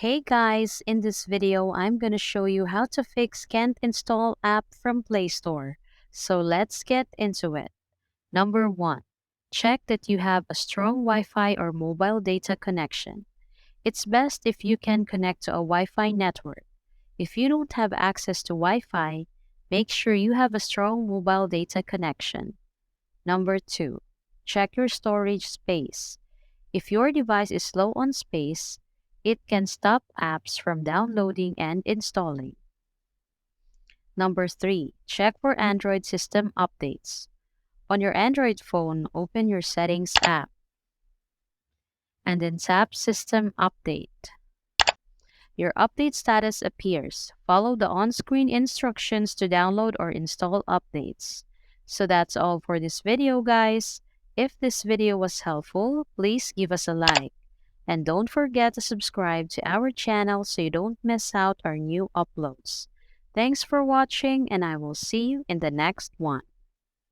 Hey guys, in this video, I'm gonna show you how to fix can't install app from Play Store. So let's get into it. Number 1. Check that you have a strong Wi-Fi or mobile data connection. It's best if you can connect to a Wi-Fi network. If you don't have access to Wi-Fi, make sure you have a strong mobile data connection. Number 2. Check your storage space. If your device is low on space, it can stop apps from downloading and installing. Number 3. Check for Android system updates. On your Android phone, open your Settings app and then tap System Update. Your update status appears. Follow the on-screen instructions to download or install updates. So that's all for this video, guys. If this video was helpful, please give us a like. And don't forget to subscribe to our channel so you don't miss out our new uploads. Thanks for watching, and I will see you in the next one.